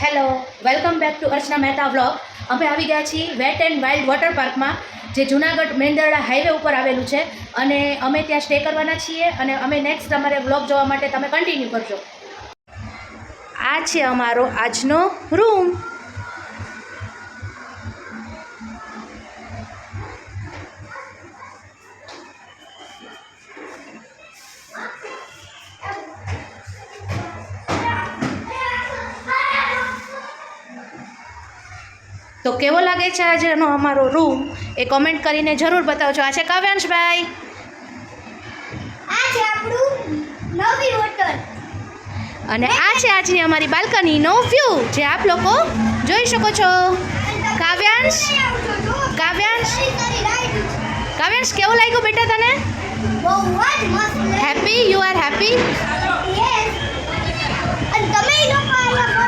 Hello, welcome back to Archana Mehta vlog. અમે આવી ગયા છીએ વેટ એન્ડ વાઇલ્ડ વોટર પાર્કમાં, જે જૂનાગઢ મેંદરડા હાઈવે ઉપર આવેલું છે. અને અમે ત્યાં સ્ટે કરવાના છીએ અને અમે નેક્સ્ટ અમારે વ્લોગ જોવા માટે તમે કન્ટિન્યુ કરજો. આ છે અમારો આજનો રૂમ. તો કેવો લાગે છે આજનો અમારો રૂમ એ કોમેન્ટ કરીને જરૂર બતાવજો. આ છે કાવ્યાંશભાઈ. આ છે આપણું નવી હોટલ અને આ છે આજની અમારી બાલ્કનીનો વ્યૂ, જે આપ લોકો જોઈ શકો છો. કાવ્યાંશ, કાવ્યાંશ, કાવ્યાંશ કેવું લાગ્યું બેટા તને? બહુ જ મસ્ત. Happy? You are happy? Yes. અને તમે લોકો અહીંયા